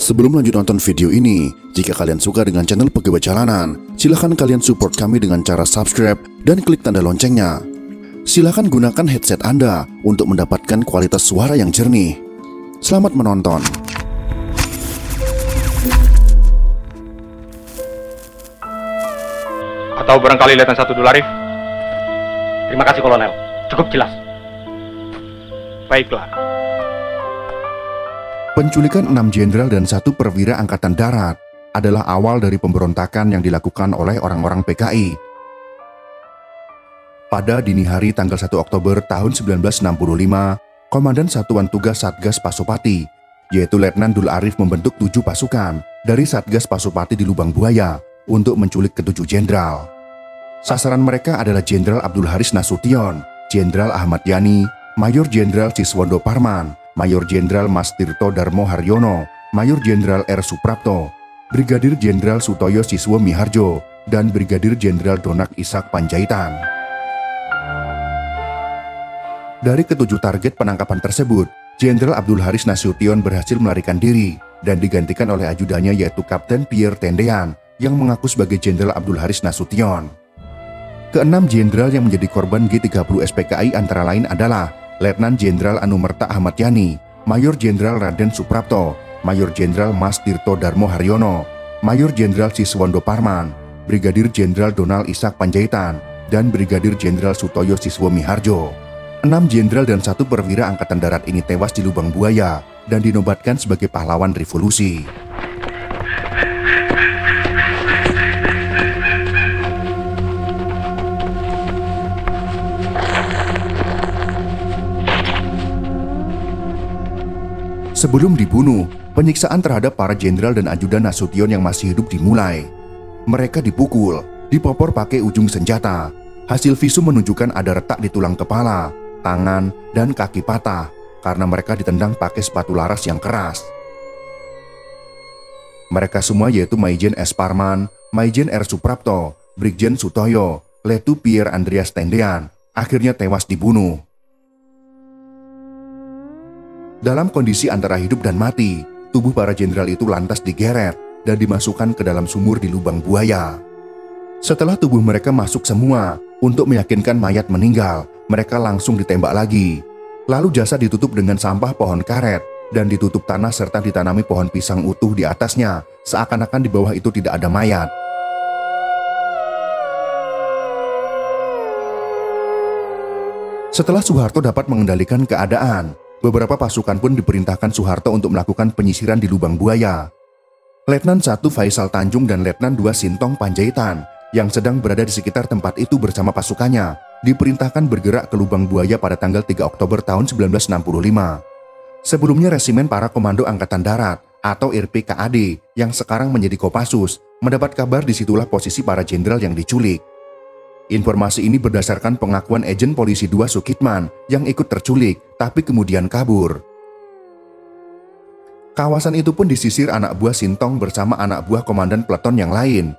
Sebelum lanjut nonton video ini, jika kalian suka dengan channel Pegawai Jalanan, silahkan kalian support kami dengan cara subscribe dan klik tanda loncengnya. Silahkan gunakan headset Anda untuk mendapatkan kualitas suara yang jernih. Selamat menonton. Atau barangkali Letnan 1 dulu, Arif? Terima kasih, Kolonel. Cukup jelas. Baiklah. Penculikan 6 jenderal dan 1 perwira angkatan darat adalah awal dari pemberontakan yang dilakukan oleh orang-orang PKI. Pada dini hari tanggal 1 Oktober tahun 1965, Komandan Satuan Tugas Satgas Pasopati, yaitu Letnan Dul Arif, membentuk 7 pasukan dari Satgas Pasopati di Lubang Buaya untuk menculik ke-7 jenderal. Sasaran mereka adalah Jenderal Abdul Haris Nasution, Jenderal Ahmad Yani, Mayor Jenderal Siswondo Parman, Mayor Jenderal Mas Tirto Darmo Haryono, Mayor Jenderal R. Suprapto, Brigadir Jenderal Sutoyo Siswo Miharjo, dan Brigadir Jenderal Donak Ishak Panjaitan. Dari ke-7 target penangkapan tersebut, Jenderal Abdul Haris Nasution berhasil melarikan diri dan digantikan oleh ajudannya, yaitu Kapten Pierre Tendean yang mengaku sebagai Jenderal Abdul Haris Nasution. Ke-6 jenderal yang menjadi korban G30 SPKI antara lain adalah Letnan Jenderal Anumerta Ahmad Yani, Mayor Jenderal Raden Suprapto, Mayor Jenderal Mas Tirto Darmo Haryono, Mayor Jenderal Siswondo Parman, Brigadir Jenderal Donald Ishak Panjaitan, dan Brigadir Jenderal Sutoyo Siswo Miharjo. 6 jenderal dan 1 perwira angkatan darat ini tewas di Lubang Buaya dan dinobatkan sebagai pahlawan revolusi. Sebelum dibunuh, penyiksaan terhadap para jenderal dan ajudan Nasution yang masih hidup dimulai. Mereka dipukul, dipopor pakai ujung senjata. Hasil visum menunjukkan ada retak di tulang kepala, tangan, dan kaki patah karena mereka ditendang pakai sepatu laras yang keras. Mereka semua yaitu Maijen S. Parman, Maijen R. Suprapto, Brigjen Sutoyo, Letu Pierre Andreas Tendean, akhirnya tewas dibunuh. Dalam kondisi antara hidup dan mati, tubuh para jenderal itu lantas digeret dan dimasukkan ke dalam sumur di Lubang Buaya. Setelah tubuh mereka masuk semua, untuk meyakinkan mayat meninggal, mereka langsung ditembak lagi. Lalu jasad ditutup dengan sampah pohon karet dan ditutup tanah serta ditanami pohon pisang utuh di atasnya, seakan-akan di bawah itu tidak ada mayat. Setelah Soeharto dapat mengendalikan keadaan, beberapa pasukan pun diperintahkan Soeharto untuk melakukan penyisiran di Lubang Buaya. Letnan 1 Faisal Tanjung dan Letnan 2 Sintong Panjaitan yang sedang berada di sekitar tempat itu bersama pasukannya diperintahkan bergerak ke Lubang Buaya pada tanggal 3 Oktober tahun 1965. Sebelumnya Resimen Para Komando Angkatan Darat atau RPKAD yang sekarang menjadi Kopassus mendapat kabar disitulah posisi para jenderal yang diculik. Informasi ini berdasarkan pengakuan Agen Polisi 2 Sukitman yang ikut terculik tapi kemudian kabur. Kawasan itu pun disisir anak buah Sintong bersama anak buah komandan peleton yang lain.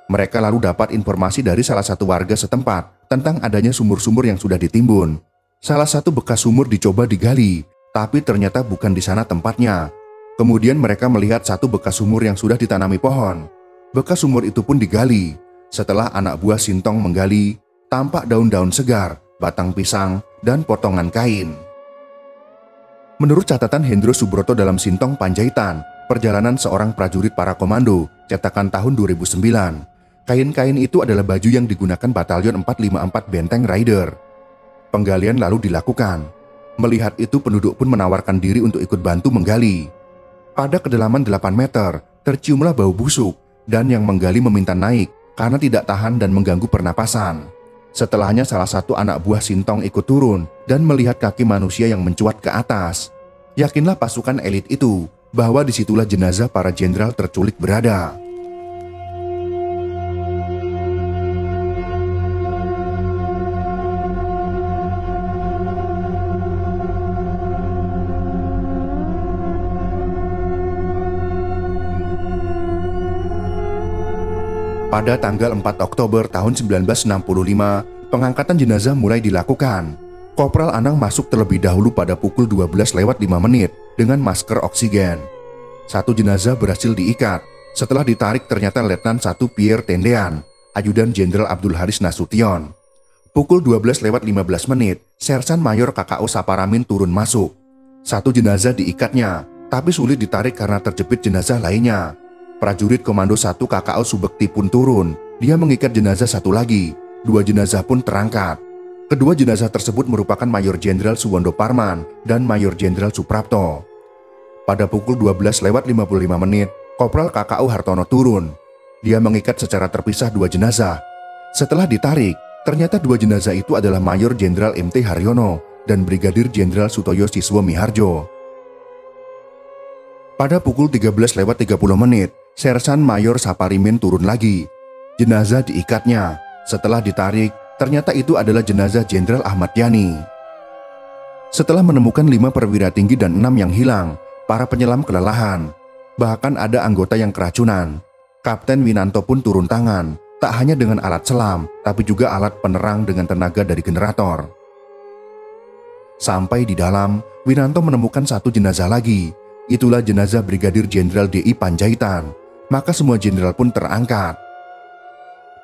Mereka lalu dapat informasi dari salah satu warga setempat tentang adanya sumur-sumur yang sudah ditimbun. Salah satu bekas sumur dicoba digali, tapi ternyata bukan di sana tempatnya. Kemudian mereka melihat satu bekas sumur yang sudah ditanami pohon. Bekas sumur itu pun digali. Setelah anak buah Sintong menggali, tampak daun-daun segar, batang pisang, dan potongan kain. Menurut catatan Hendro Subroto dalam Sintong Panjaitan, Perjalanan Seorang Prajurit Para Komando, cetakan tahun 2009, kain-kain itu adalah baju yang digunakan Batalion 454 Benteng Rider. Penggalian lalu dilakukan. Melihat itu penduduk pun menawarkan diri untuk ikut bantu menggali. Pada kedalaman 8 meter, terciumlah bau busuk, dan yang menggali meminta naik karena tidak tahan dan mengganggu pernapasan. Setelahnya salah satu anak buah Sintong ikut turun dan melihat kaki manusia yang mencuat ke atas. Yakinlah pasukan elit itu bahwa disitulah jenazah para jenderal terculik berada. Pada tanggal 4 Oktober tahun 1965, pengangkatan jenazah mulai dilakukan. Kopral Anang masuk terlebih dahulu pada pukul 12:05 dengan masker oksigen. Satu jenazah berhasil diikat. Setelah ditarik ternyata Letnan 1 Pierre Tendean, Ajudan Jenderal Abdul Haris Nasution. Pukul 12:15, Sersan Mayor KKO Saparamin turun masuk. Satu jenazah diikatnya, tapi sulit ditarik karena terjepit jenazah lainnya. Prajurit Komando 1 KKO Subekti pun turun. Dia mengikat jenazah satu lagi. 2 jenazah pun terangkat. Kedua jenazah tersebut merupakan Mayor Jenderal Suwondo Parman dan Mayor Jenderal Suprapto. Pada pukul 12:55, Kopral KKO Hartono turun. Dia mengikat secara terpisah 2 jenazah. Setelah ditarik, ternyata 2 jenazah itu adalah Mayor Jenderal MT Haryono dan Brigadir Jenderal Sutoyo Siswo Miharjo. Pada pukul 13:30, Sersan Mayor Saparimin turun lagi. Jenazah diikatnya. Setelah ditarik, ternyata itu adalah jenazah Jenderal Ahmad Yani. Setelah menemukan 5 perwira tinggi dan 6 yang hilang, para penyelam kelelahan. Bahkan ada anggota yang keracunan. Kapten Winanto pun turun tangan, tak hanya dengan alat selam, tapi juga alat penerang dengan tenaga dari generator. Sampai di dalam, Winanto menemukan 1 jenazah lagi. Itulah jenazah Brigadir Jenderal DI Panjaitan. Maka semua jenderal pun terangkat.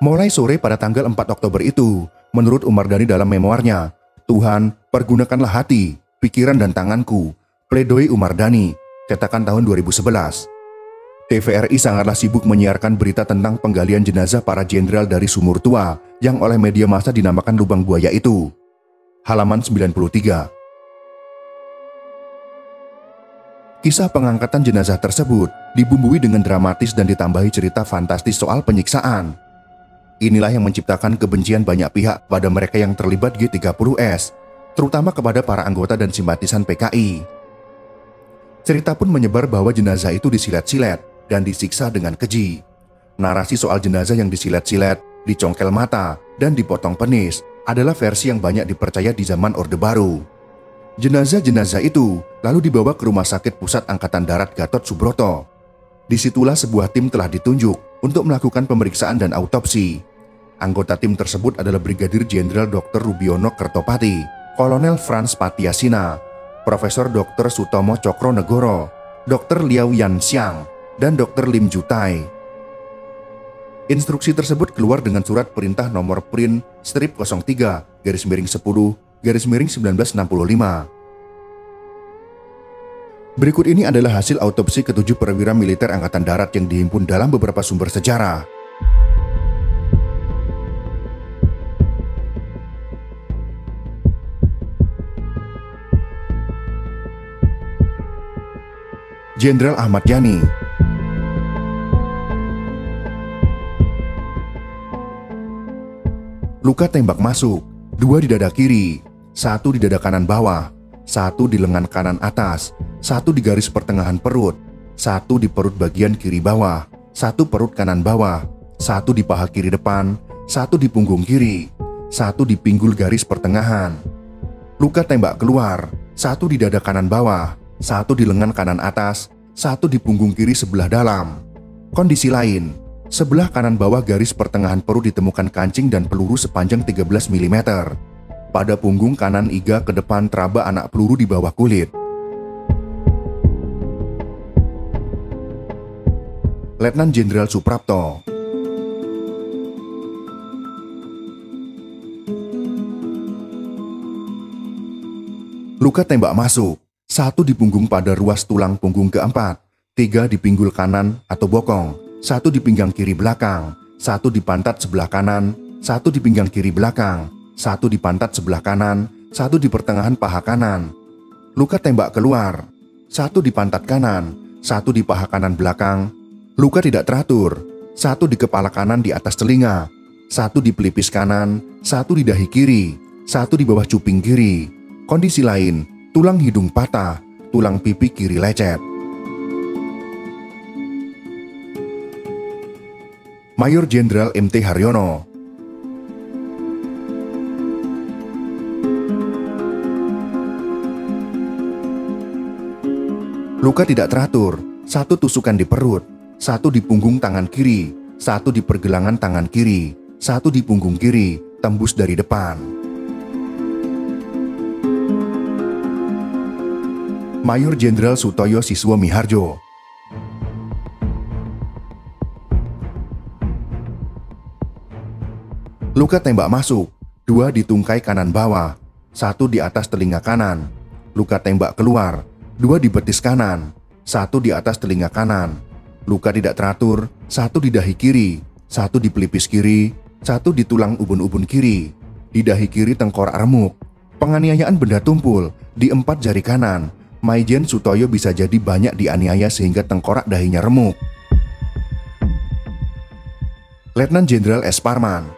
Mulai sore pada tanggal 4 Oktober itu, menurut Umardani dalam memoarnya, Tuhan, pergunakanlah hati, pikiran dan tanganku. Pledoi Umardani, cetakan tahun 2011. TVRI sangatlah sibuk menyiarkan berita tentang penggalian jenazah para jenderal dari Sumur Tua yang oleh media massa dinamakan Lubang Buaya itu. Halaman 93. Kisah pengangkatan jenazah tersebut dibumbui dengan dramatis dan ditambahi cerita fantastis soal penyiksaan. Inilah yang menciptakan kebencian banyak pihak pada mereka yang terlibat G30S, terutama kepada para anggota dan simpatisan PKI. Cerita pun menyebar bahwa jenazah itu disilet-silet dan disiksa dengan keji. Narasi soal jenazah yang disilet-silet, dicongkel mata, dan dipotong penis adalah versi yang banyak dipercaya di zaman Orde Baru. Jenazah-jenazah itu lalu dibawa ke Rumah Sakit Pusat Angkatan Darat Gatot Subroto. Disitulah sebuah tim telah ditunjuk untuk melakukan pemeriksaan dan autopsi. Anggota tim tersebut adalah Brigadir Jenderal Dr. Rubiono Kertopati, Kolonel Frans Patiasina, Profesor Dr. Sutomo Cokronegoro, Dr. Liao Yanxiang, dan Dr. Lim Jutai. Instruksi tersebut keluar dengan surat perintah nomor Prin strip 03-10-1965. Berikut ini adalah hasil autopsi ke-7 perwira militer Angkatan Darat yang dihimpun dalam beberapa sumber sejarah. Jenderal Ahmad Yani. Luka tembak masuk, 2 di dada kiri, 1 di dada kanan bawah, 1 di lengan kanan atas, 1 di garis pertengahan perut, 1 di perut bagian kiri bawah, 1 perut kanan bawah, 1 di paha kiri depan, 1 di punggung kiri, 1 di pinggul garis pertengahan. Luka tembak keluar, 1 di dada kanan bawah, 1 di lengan kanan atas, 1 di punggung kiri sebelah dalam. Kondisi lain, sebelah kanan bawah garis pertengahan perut ditemukan kancing dan peluru sepanjang 13 mm. Pada punggung kanan iga ke depan teraba anak peluru di bawah kulit. Letnan Jenderal Suprapto. Luka tembak masuk, 1 di punggung pada ruas tulang punggung keempat, 3 di pinggul kanan atau bokong, 1 di pinggang kiri belakang, 1 di pantat sebelah kanan, 1 di pinggang kiri belakang, 1 di pantat sebelah kanan, 1 di pertengahan paha kanan. Luka tembak keluar, 1 di pantat kanan, 1 di paha kanan belakang. Luka tidak teratur, 1 di kepala kanan di atas telinga, 1 di pelipis kanan, 1 di dahi kiri, 1 di bawah cuping kiri. Kondisi lain, tulang hidung patah, tulang pipi kiri lecet. Mayor Jenderal MT Haryono. Luka tidak teratur, 1 tusukan di perut, 1 di punggung tangan kiri, 1 di pergelangan tangan kiri, 1 di punggung kiri, tembus dari depan. Mayor Jenderal Sutoyo Siswo Miharjo. Luka tembak masuk, 2 di tungkai kanan bawah, 1 di atas telinga kanan. Luka tembak keluar, 2 di betis kanan, 1 di atas telinga kanan. Luka tidak teratur, 1 di dahi kiri, 1 di pelipis kiri, 1 di tulang ubun-ubun kiri. Di dahi kiri tengkorak remuk. Penganiayaan benda tumpul di 4 jari kanan. Maijen Sutoyo bisa jadi banyak dianiaya sehingga tengkorak dahinya remuk. Letnan Jenderal S. Parman.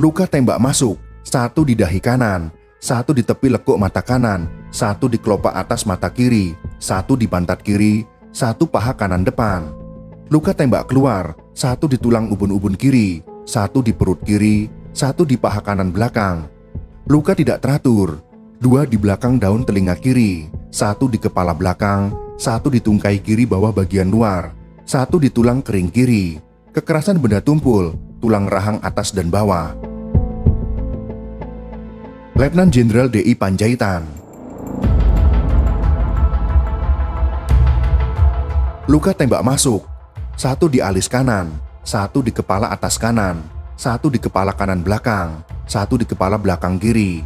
Luka tembak masuk, 1 di dahi kanan, 1 di tepi lekuk mata kanan, 1 di kelopak atas mata kiri, 1 di pantat kiri, 1 paha kanan depan. Luka tembak keluar, 1 di tulang ubun-ubun kiri, 1 di perut kiri, 1 di paha kanan belakang. Luka tidak teratur, 2 di belakang daun telinga kiri, 1 di kepala belakang, 1 di tungkai kiri bawah bagian luar, 1 di tulang kering kiri. Kekerasan benda tumpul, tulang rahang atas dan bawah. Letnan Jenderal DI Panjaitan. Luka tembak masuk, 1 di alis kanan, 1 di kepala atas kanan, 1 di kepala kanan belakang, 1 di kepala belakang kiri.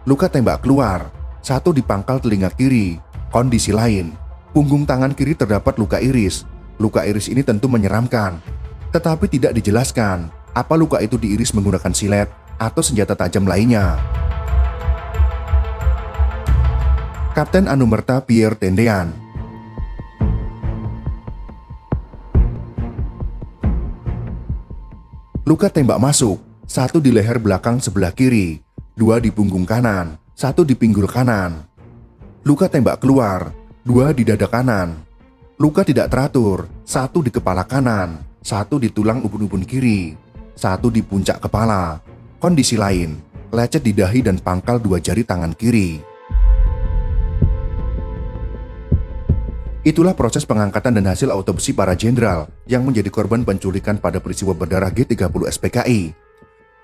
Luka tembak keluar, 1 di pangkal telinga kiri. Kondisi lain, punggung tangan kiri terdapat luka iris. Luka iris ini tentu menyeramkan, tetapi tidak dijelaskan apa luka itu diiris menggunakan silet atau senjata tajam lainnya. Kapten Anumerta Pierre Tendean. Luka tembak masuk, 1 di leher belakang sebelah kiri, 2 di punggung kanan, 1 di pinggul kanan. Luka tembak keluar, 2 di dada kanan. Luka tidak teratur, 1 di kepala kanan, 1 di tulang ubun-ubun kiri, 1 di puncak kepala. Kondisi lain, lecet di dahi dan pangkal 2 jari tangan kiri. Itulah proses pengangkatan dan hasil autopsi para jenderal yang menjadi korban penculikan pada peristiwa berdarah G30 SPKI.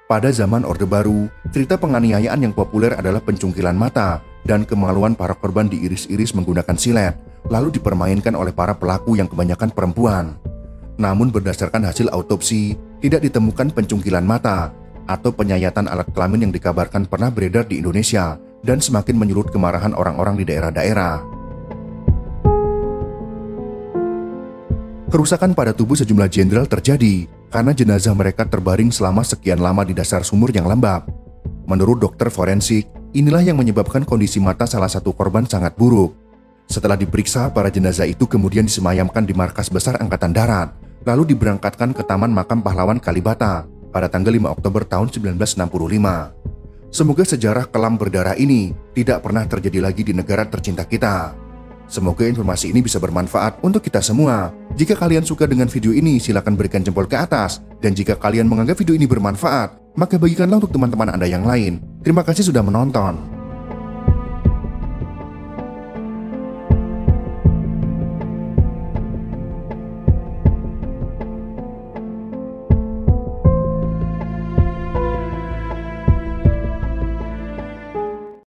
Pada zaman Orde Baru, cerita penganiayaan yang populer adalah pencungkilan mata dan kemaluan para korban diiris-iris menggunakan silet, lalu dipermainkan oleh para pelaku yang kebanyakan perempuan. Namun berdasarkan hasil autopsi, tidak ditemukan pencungkilan mata atau penyayatan alat kelamin yang dikabarkan pernah beredar di Indonesia dan semakin menyulut kemarahan orang-orang di daerah-daerah. Kerusakan pada tubuh sejumlah jenderal terjadi karena jenazah mereka terbaring selama sekian lama di dasar sumur yang lembab. Menurut dokter forensik, inilah yang menyebabkan kondisi mata salah satu korban sangat buruk. Setelah diperiksa, para jenazah itu kemudian disemayamkan di Markas Besar Angkatan Darat, lalu diberangkatkan ke Taman Makam Pahlawan Kalibata pada tanggal 5 Oktober tahun 1965. Semoga sejarah kelam berdarah ini tidak pernah terjadi lagi di negara tercinta kita. Semoga informasi ini bisa bermanfaat untuk kita semua. Jika kalian suka dengan video ini, silakan berikan jempol ke atas. Dan jika kalian menganggap video ini bermanfaat, maka bagikanlah untuk teman-teman Anda yang lain. Terima kasih sudah menonton.